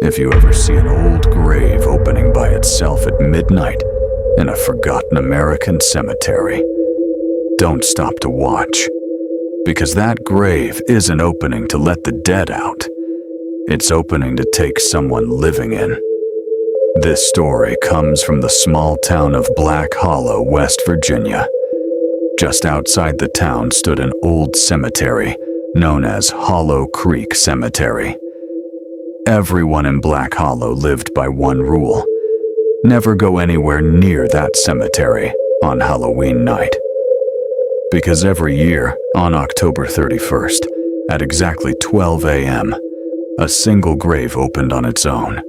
If you ever see an old grave opening by itself at midnight in a forgotten American cemetery, don't stop to watch, because that grave isn't opening to let the dead out. It's opening to take someone living in. This story comes from the small town of Black Hollow, West Virginia. Just outside the town stood an old cemetery known as Hollow Creek Cemetery. Everyone in Black Hollow lived by one rule: never go anywhere near that cemetery on Halloween night. Because every year, on October 31st, at exactly 12 a.m., a single grave opened on its own,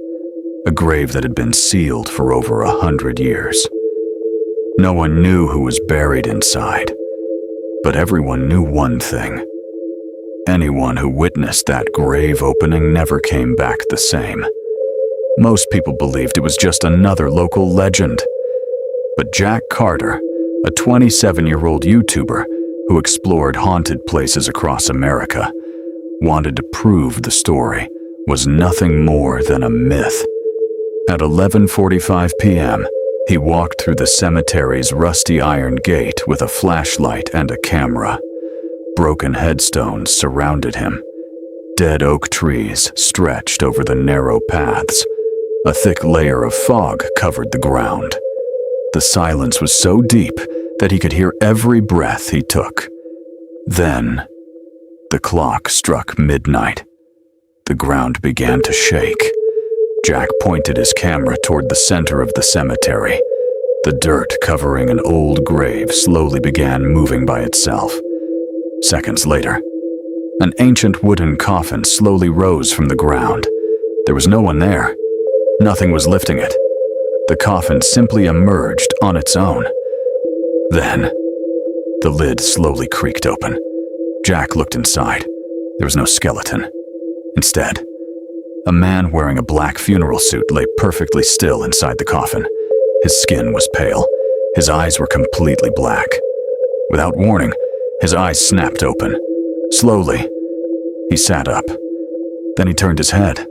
a grave that had been sealed for over 100 years. No one knew who was buried inside, but everyone knew one thing. Anyone who witnessed that grave opening never came back the same. Most people believed it was just another local legend. But Jack Carter, a 27-year-old YouTuber who explored haunted places across America, wanted to prove the story was nothing more than a myth. At 11:45 p.m., he walked through the cemetery's rusty iron gate with a flashlight and a camera. Broken headstones surrounded him. Dead oak trees stretched over the narrow paths. A thick layer of fog covered the ground. The silence was so deep that he could hear every breath he took. Then, the clock struck midnight. The ground began to shake. Jack pointed his camera toward the center of the cemetery. The dirt covering an old grave slowly began moving by itself. Seconds later, an ancient wooden coffin slowly rose from the ground. There was no one there. Nothing was lifting it. The coffin simply emerged on its own. Then, the lid slowly creaked open. Jack looked inside. There was no skeleton. Instead, a man wearing a black funeral suit lay perfectly still inside the coffin. His skin was pale. His eyes were completely black. Without warning, his eyes snapped open. Slowly, he sat up. Then he turned his head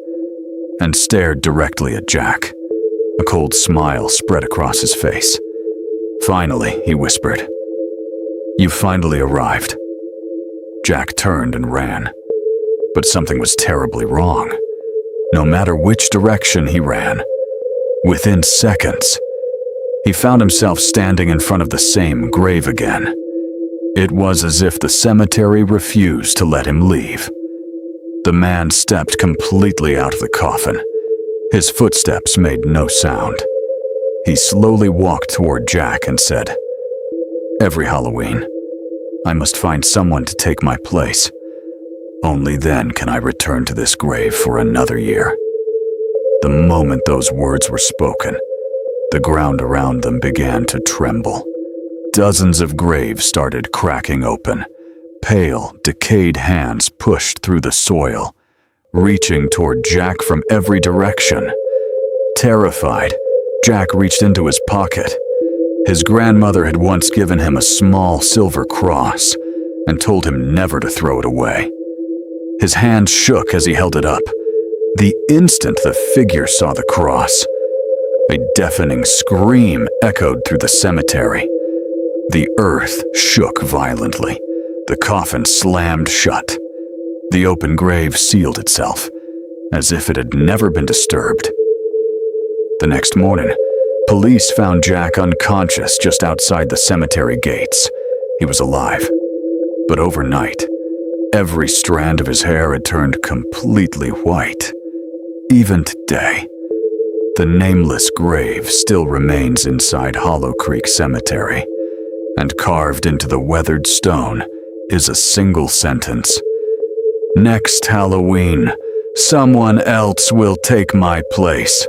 and stared directly at Jack. A cold smile spread across his face. Finally, he whispered, "You finally arrived." Jack turned and ran. But something was terribly wrong. No matter which direction he ran, within seconds, he found himself standing in front of the same grave again. It was as if the cemetery refused to let him leave. The man stepped completely out of the coffin. His footsteps made no sound. He slowly walked toward Jack and said, "Every Halloween, I must find someone to take my place. Only then can I return to this grave for another year." The moment those words were spoken, the ground around them began to tremble. Dozens of graves started cracking open. Pale, decayed hands pushed through the soil, reaching toward Jack from every direction. Terrified, Jack reached into his pocket. His grandmother had once given him a small silver cross and told him never to throw it away. His hand shook as he held it up. The instant the figure saw the cross, a deafening scream echoed through the cemetery. The earth shook violently. The coffin slammed shut. The open grave sealed itself, as if it had never been disturbed. The next morning, police found Jack unconscious just outside the cemetery gates. He was alive, but overnight, every strand of his hair had turned completely white. Even today, the nameless grave still remains inside Hollow Creek Cemetery, and carved into the weathered stone is a single sentence: "Next Halloween, someone else will take my place.